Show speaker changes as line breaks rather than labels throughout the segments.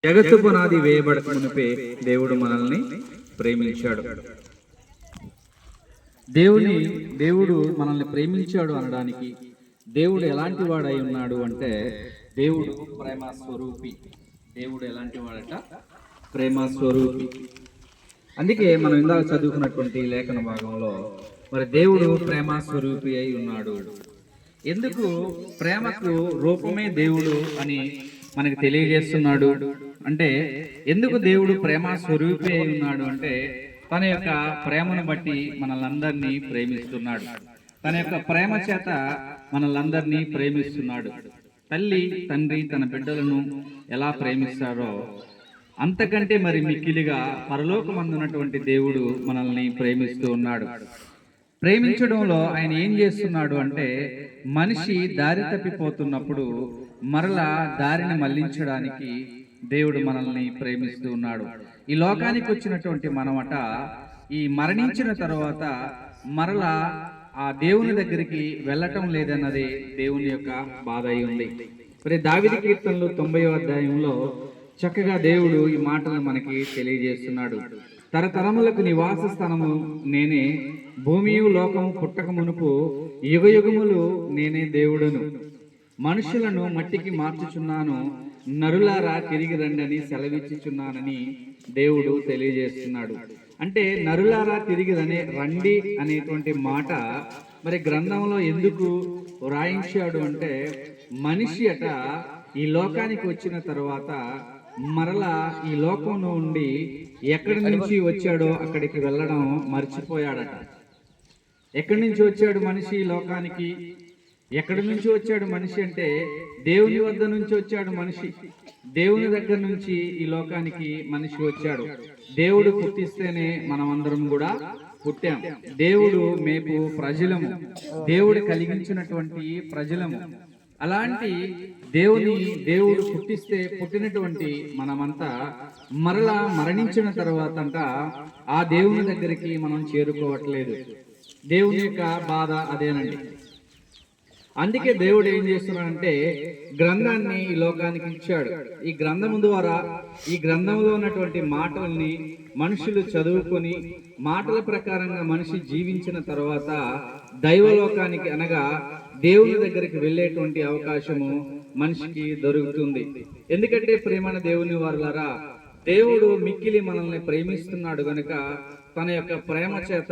జగత్తు పునాది వేయబడక మునిపే దేవుడు మనల్ని ప్రేమించాడు. దేవుడు మనల్ని ప్రేమించాడు అనడానికి దేవుడు ఎలాంటి వాడై ఉన్నాడు అంటే, దేవుడు ప్రేమ స్వరూపి. దేవుడు ఎలాంటి వాడట? ప్రేమ స్వరూపి. అందుకే మనం ఇందాక చదువుకున్నటువంటి లేఖన భాగంలో మరి దేవుడు ప్రేమ స్వరూపి అయి ఉన్నాడు. ఎందుకు ప్రేమకు రూపమే దేవుడు అని మనకి తెలియజేస్తున్నాడు అంటే, ఎందుకు దేవుడు ప్రేమ స్వరూపి అయి ఉన్నాడు అంటే, తన యొక్క ప్రేమను బట్టి మనల్ని ప్రేమిస్తున్నాడు. తన యొక్క ప్రేమ చేత మనల్ని ప్రేమిస్తున్నాడు. తల్లి తండ్రి తన బిడ్డలను ఎలా ప్రేమిస్తారో అంతకంటే మరి మిక్కిలిగా పరలోకమందున్నటువంటి దేవుడు మనల్ని ప్రేమిస్తూ ఉన్నాడు. ప్రేమించడంలో ఆయన ఏం చేస్తున్నాడు అంటే, మనిషి దారి తప్పిపోతున్నప్పుడు మరలా దారిని మళ్లించడానికి దేవుడు మనల్ని ప్రేమిస్తూ ఉన్నాడు. ఈ లోకానికి వచ్చినటువంటి మనమట ఈ మరణించిన తర్వాత మరలా ఆ దేవుని దగ్గరికి వెళ్ళటం లేదన్నది దేవుని యొక్క బాధ అయి ఉంది. మరి దావీదు కీర్తనలు 90వ అధ్యాయంలో చక్కగా దేవుడు ఈ మాటలను మనకి తెలియజేస్తున్నాడు. తరతరములకు నివాస స్థానము నేనే, భూమియు లోకము పుట్టక మునుపు యుగయుగములు నేనే దేవుడను. మనుషులను మట్టికి మార్చుచున్నాను, నరులారా తిరిగి రండని సెలవిచ్చుచున్నానని దేవుడు తెలియజేస్తున్నాడు. అంటే నరులారా తిరిగి రండి అనేటువంటి మాట మరి గ్రంథంలో ఎందుకు వ్రాయించాడు అంటే, మనిషి అట ఈ లోకానికి వచ్చిన తర్వాత మరలా ఈ లోకం నుండి ఎక్కడి నుంచి వచ్చాడో అక్కడికి వెళ్ళడం మర్చిపోయాడట. ఎక్కడి నుంచి వచ్చాడు మనిషి ఈ లోకానికి? ఎక్కడి నుంచి వచ్చాడు మనిషి అంటే, దేవుని వద్ద నుంచి వచ్చాడు మనిషి. దేవుని దగ్గర నుంచి ఈ లోకానికి మనిషి వచ్చాడు. దేవుడు పుట్టిస్తేనే మనమందరం కూడా పుట్టాం. దేవుడు మేపు ప్రజలము, దేవుడు కలిగించినటువంటి ప్రజలము. అలాంటి దేవుడు పుట్టిస్తే పుట్టినటువంటి మనమంతా మరలా మరణించిన తర్వాత అంట ఆ దేవుని దగ్గరికి మనం చేరుకోవట్లేదు. దేవుని యొక్క బాధ అదేనండి. అందుకే దేవుడు ఏం చేస్తున్నాడంటే, గ్రంథాన్ని ఈ లోకానికి ఇచ్చాడు. ఈ గ్రంథము ద్వారా ఈ గ్రంథంలో ఉన్నటువంటి మాటల్ని మనుషులు చదువుకొని మాటల ప్రకారంగా మనిషి జీవించిన తర్వాత దైవలోకానికి అనగా దేవుని దగ్గరికి వెళ్ళేటువంటి అవకాశము మనిషికి దొరుకుతుంది. ఎందుకంటే ప్రేమన దేవుని వారలారా, దేవుడు మిక్కిలి మనల్ని ప్రేమిస్తున్నాడు గనుక తన యొక్క ప్రేమ చేత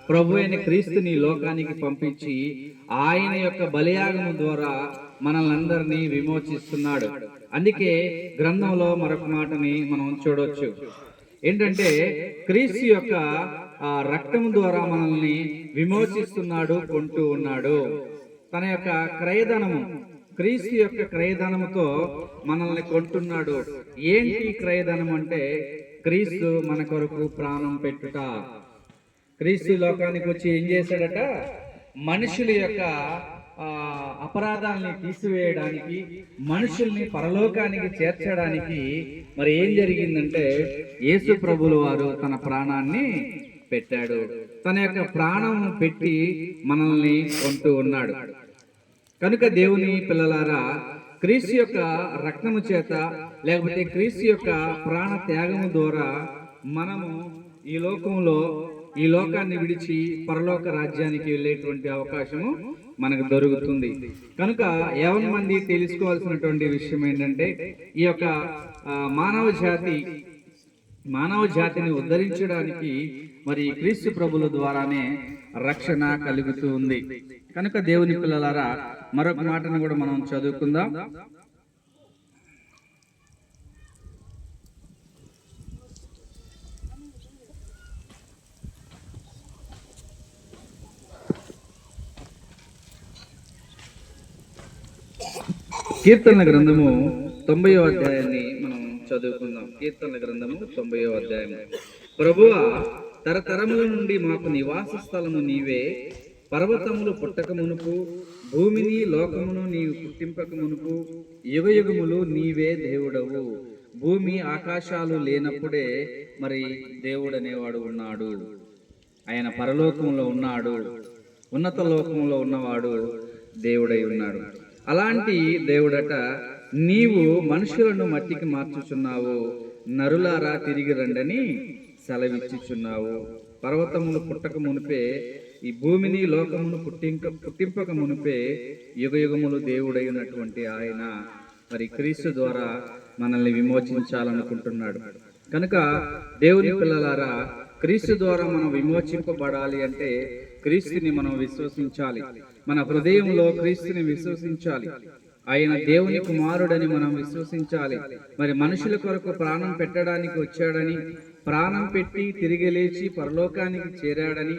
ప్రభు అయిన క్రీస్తుని లోకానికి పంపించి ఆయన యొక్క బలియాగము ద్వారా మనల్ని విమోచిస్తున్నాడు. అందుకే గ్రంథంలో మరొక మాటని మనం చూడవచ్చు. ఏంటంటే, క్రీస్తు యొక్క రక్తము ద్వారా మనల్ని విమోచిస్తున్నాడు, కొంటూ ఉన్నాడు. తన యొక్క క్రయధనము, క్రీస్తు యొక్క క్రయధనముతో మనల్ని కొంటున్నాడు. ఏంటి క్రయధనం అంటే, క్రీస్తు మన కొరకు ప్రాణం పెట్టుట. క్రీస్తు లోకానికి వచ్చి ఏం చేశాడట? మనుషుల యొక్క అపరాధాలని తీసివేయడానికి, మనుషుల్ని పరలోకానికి చేర్చడానికి మరి ఏం జరిగిందంటే, యేసు ప్రభువుల వారు తన ప్రాణాన్ని పెట్టాడు. తన యొక్క ప్రాణం పెట్టి మనల్ని కొంటూ ఉన్నాడు. కనుక దేవుని పిల్లలారా, క్రీస్తు యొక్క రక్తము చేత లేకపోతే క్రీస్తు యొక్క ప్రాణ త్యాగము ద్వారా మనము ఈ లోకాన్ని విడిచి పరలోక రాజ్యానికి వెళ్ళేటువంటి అవకాశము మనకు దొరుకుతుంది. కనుక ఎవరి మంది తెలుసుకోవాల్సినటువంటి విషయం ఏంటంటే, ఈ యొక్క మానవ జాతిని ఉద్ధరించడానికి మరి క్రీస్తు ప్రభుల ద్వారానే రక్షణ కలుగుతూ ఉంది. కనుక దేవుని పిల్లలారా, మరొక మాటను కూడా మనం చదువుకుందాం. కీర్తనల గ్రంథము 90వ అధ్యాయాన్ని మనం చదువుకుందాం. కీర్తనల గ్రంథము 90వ అధ్యాయం. ప్రభువా, తరతరముల నుండి మాకు నివాస స్థలము నీవే. పర్వతములు పుట్టక మునుపు, భూమిని లోకమును నీవు పుట్టింపక మునుపు యుగయుగములు నీవే దేవుడవు. భూమి ఆకాశాలు లేనప్పుడే మరి దేవుడు అనేవాడు ఉన్నాడు. ఆయన పరలోకంలో ఉన్నాడు, ఉన్నత లోకంలో ఉన్నవాడు దేవుడై ఉన్నాడు. అలాంటి దేవుడట నీవు మనుషులను మట్టికి మార్చుచున్నావు, నరులారా తిరిగి రండని సెలవిచ్చుచున్నావు. పర్వతములు పుట్టక మునిపే, ఈ భూమిని లోకమును పుట్టింపక మునిపే యుగయుగములు దేవుడైనటువంటి ఆయన మరి క్రీస్తు ద్వారా మనల్ని విమోచించాలనుకుంటున్నాడు. కనుక దేవుని పిల్లలారా, క్రీస్తు ద్వారా మనం విమోచింపబడాలి అంటే క్రీస్తుని మనం విశ్వసించాలి. మన హృదయంలో క్రీస్తుని విశ్వసించాలి. ఆయన దేవుని కుమారుడని మనం విశ్వసించాలి. మరి మనుషుల కొరకు ప్రాణం పెట్టడానికి వచ్చాడని, ప్రాణం పెట్టి తిరిగి లేచి పరలోకానికి చేరాడని,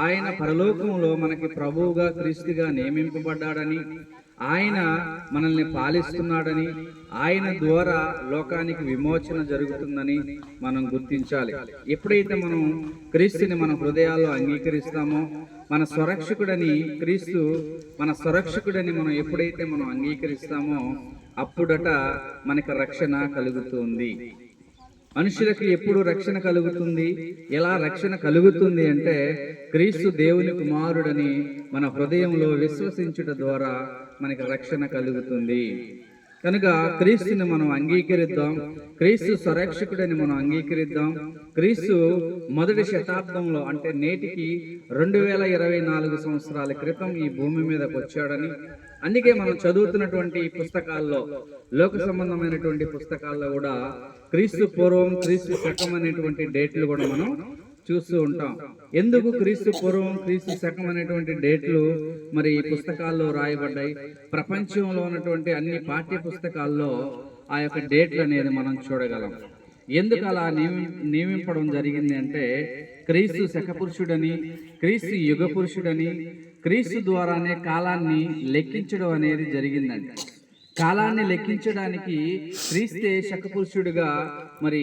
ఆయన పరలోకంలో మనకి ప్రభువుగా క్రీస్తుగా నియమింపబడ్డాడని, ఆయన మనల్ని పాలిస్తున్నాడని, ఆయన ద్వారా లోకానికి విమోచన జరుగుతుందని మనం గుర్తించాలి. ఎప్పుడైతే మనం క్రీస్తుని మన హృదయాల్లో అంగీకరిస్తామో, మన స్వరక్షకుడని క్రీస్తు మన స్వరక్షకుడని మనం ఎప్పుడైతే మనం అంగీకరిస్తామో అప్పుడట మనకు రక్షణ కలుగుతుంది. మనుషులకు ఎప్పుడు రక్షణ కలుగుతుంది? ఎలా రక్షణ కలుగుతుంది అంటే క్రీస్తు దేవుని కుమారుడని మన హృదయంలో విశ్వసించుట ద్వారా మనకి రక్షణ కలుగుతుంది. కనుక క్రీస్తుని మనం అంగీకరిద్దాం, క్రీస్తు స్వరక్షకుడని మనం అంగీకరిద్దాం. క్రీస్తు మొదటి శతాబ్దంలో అంటే నేటికి 2024 సంవత్సరాల క్రితం ఈ భూమి మీదకి వచ్చాడని, అందుకే మనం చదువుతున్నటువంటి పుస్తకాల్లో, లోక సంబంధమైనటువంటి పుస్తకాల్లో కూడా క్రీస్తు పూర్వం, క్రీస్తు శకం అనేటువంటి డేట్లు కూడా మనం చూస్తూ ఉంటాం. ఎందుకు క్రీస్తు పూర్వం, క్రీస్తు శకం అనేటువంటి డేట్లు మరి పుస్తకాల్లో రాయబడ్డాయి? ప్రపంచంలో ఉన్నటువంటి అన్ని పాఠ్య పుస్తకాల్లో ఆ యొక్క డేట్లు అనేది మనం చూడగలం. ఎందుకు అలా నియమింపడం జరిగింది అంటే క్రీస్తు శకపురుషుడని, క్రీస్తు యుగ పురుషుడని, క్రీస్తు ద్వారానే కాలాన్ని లెక్కించడం అనేది జరిగిందండి. కాలాన్ని లెక్కించడానికి క్రీస్తే శకపురుషుడిగా మరి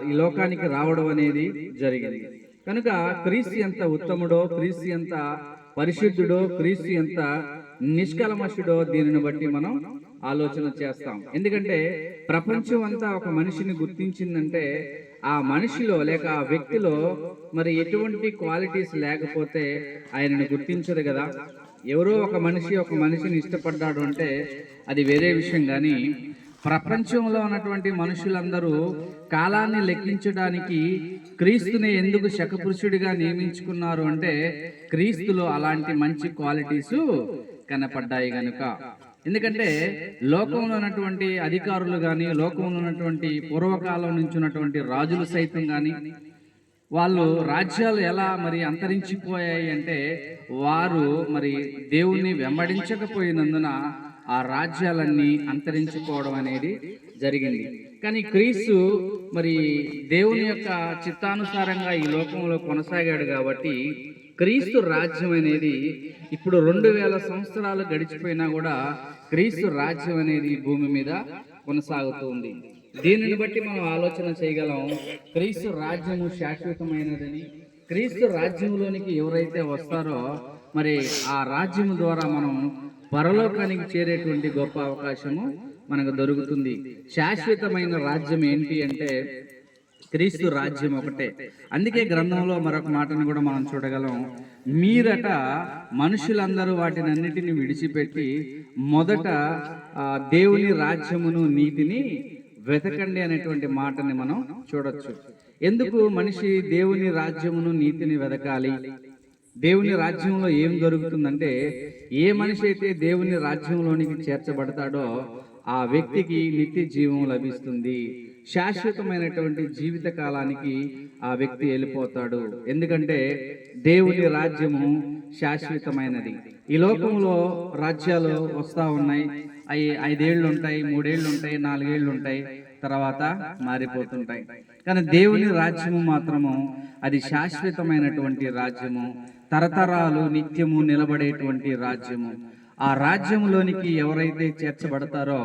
ఈ లోకానికి రావడం అనేది జరిగింది. కనుక క్రీస్తు ఎంత ఉత్తముడో, క్రీస్తు ఎంత పరిశుద్ధుడో, క్రీస్తు ఎంత నిష్కల్మషుడో దీనిని బట్టి మనం ఆలోచన చేస్తాం. ఎందుకంటే ప్రపంచం అంతా ఒక మనిషిని గుర్తించిందంటే ఆ మనిషిలో లేక ఆ వ్యక్తిలో మరి ఎటువంటి క్వాలిటీస్ లేకపోతే ఆయనను గుర్తించదు కదా. ఎవరో ఒక మనిషిని ఇష్టపడ్డాడు అంటే అది వేరే విషయం. కానీ ప్రపంచంలో ఉన్నటువంటి మనుషులందరూ కాలాన్ని లెక్కించడానికి క్రీస్తుని ఎందుకు శకపురుషుడిగా నియమించుకున్నారు అంటే క్రీస్తులో అలాంటి మంచి క్వాలిటీస్ కనపడ్డాయి గనుక. ఎందుకంటే లోకంలో ఉన్నటువంటి అధికారులు కానీ, లోకంలో ఉన్నటువంటి పూర్వకాలం నుంచి ఉన్నటువంటి రాజులు సైతం కానీ, వాళ్ళు రాజ్యాలు ఎలా మరి అంతరించిపోయాయి అంటే వారు మరి దేవుణ్ణి వెంబడించకపోయినందున ఆ రాజ్యాలన్నీ అంతరించిపోవడం అనేది జరిగింది. కానీ క్రీస్తు మరి దేవుని యొక్క చిత్తానుసారంగా ఈ లోకంలో కొనసాగాడు కాబట్టి క్రీస్తు రాజ్యం అనేది ఇప్పుడు 2000 సంవత్సరాలు గడిచిపోయినా కూడా క్రీస్తు రాజ్యం అనేది భూమి మీద కొనసాగుతుంది. దీనిని బట్టి మనం ఆలోచన చేయగలం, క్రీస్తు రాజ్యము శాశ్వతమైనదని. క్రీస్తు రాజ్యంలోనికి ఎవరైతే వస్తారో మరి ఆ రాజ్యం ద్వారా మనం పరలోకానికి చేరేటువంటి గొప్ప అవకాశము మనకు దొరుకుతుంది. శాశ్వతమైన రాజ్యం ఏంటి అంటే క్రీస్తు రాజ్యం ఒకటే. అందుకే గ్రంథంలో మరొక మాటను కూడా మనం చూడగలం, మీరట మనుషులందరూ వాటినన్నిటిని విడిచిపెట్టి మొదట దేవుని రాజ్యమును నీతిని వెతకండి అనేటువంటి మాటని మనం చూడొచ్చు. ఎందుకు మనిషి దేవుని రాజ్యమును నీతిని వెతకాలి? దేవుని రాజ్యంలో ఏం దొరుకుతుందంటే ఏ మనిషి అయితే దేవుని రాజ్యంలోనికి చేర్చబడతాడో ఆ వ్యక్తికి నిత్య జీవం లభిస్తుంది. శాశ్వతమైనటువంటి జీవిత కాలానికి ఆ వ్యక్తి వెళ్ళిపోతాడు. ఎందుకంటే దేవుని రాజ్యము శాశ్వతమైనది. ఈ లోకంలో రాజ్యాలు వస్తూ ఉన్నాయి. 5 ఏళ్ళు ఉంటాయి, 3 ఏళ్ళు ఉంటాయి, 4 ఏళ్ళు ఉంటాయి, తర్వాత మారిపోతుంటాయి. కానీ దేవుని రాజ్యము మాత్రము అది శాశ్వతమైనటువంటి రాజ్యము, తరతరాలు నిత్యము నిలబడేటువంటి రాజ్యము. ఆ రాజ్యంలోనికి ఎవరైతే చేర్చబడతారో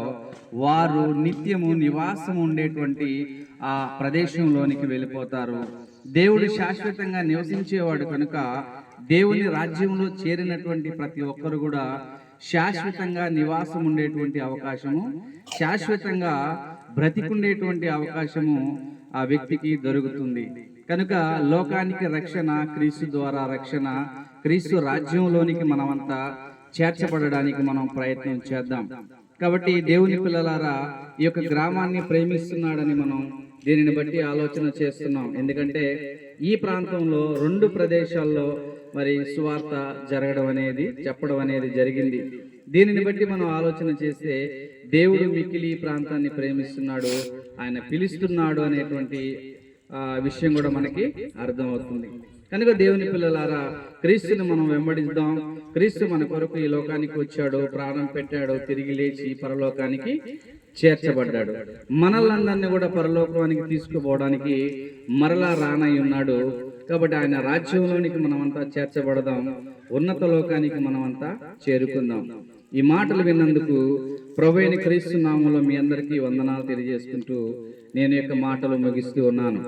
వారు నిత్యము నివాసం ఉండేటువంటి ఆ ప్రదేశంలోనికి వెళ్ళిపోతారు. దేవుడు శాశ్వతంగా నివసించేవాడు కనుక దేవుని రాజ్యంలో చేరినటువంటి ప్రతి ఒక్కరు కూడా శాశ్వతంగా నివాసం ఉండేటువంటి అవకాశము, శాశ్వతంగా బ్రతికుండేటువంటి అవకాశము ఆ వ్యక్తికి దొరుకుతుంది. కనుక లోకానికి రక్షణ క్రీస్తు ద్వారా రక్షణ. క్రీస్తు రాజ్యంలోనికి మనమంతా చేర్చబడడానికి మనం ప్రయత్నం చేద్దాం. కాబట్టి దేవుని పిల్లలారా, ఈ యొక్క గ్రామాన్ని ప్రేమిస్తున్నాడని మనం దీనిని బట్టి ఆలోచన చేస్తున్నాం. ఎందుకంటే ఈ ప్రాంతంలో 2 ప్రదేశాల్లో మరి సువార్త జరగడం అనేది, చెప్పడం అనేది జరిగింది. దీనిని బట్టి మనం ఆలోచన చేస్తే దేవుడు మిక్కిలి ఈ ప్రాంతాన్ని ప్రేమిస్తున్నాడు, ఆయన పిలుస్తున్నాడు అనేటువంటి విషయం కూడా మనకి అర్థమవుతుంది. కనుక దేవుని పిల్లలారా, క్రీస్తుని మనం వెంబడిద్దాం. క్రీస్తు మన కొరకు ఈ లోకానికి వచ్చాడు, ప్రాణం పెట్టాడు, తిరిగి లేచి పరలోకానికి చేర్చబడ్డాడు. మనల్లందరినీ కూడా పరలోకానికి తీసుకుపోవడానికి మరలా రానై ఉన్నాడు. కాబట్టి ఆయన రాజ్యంలోనికి మనమంతా చేర్చబడదాం, ఉన్నత లోకానికి మనమంతా చేరుకుందాం. ఈ మాటలు విన్నందుకు ప్రభువైన క్రీస్తు నామములో మీ అందరికీ వందనాలు తెలియజేసుకుంటూ నేను యొక్క మాటలు ముగిస్తూ ఉన్నాను.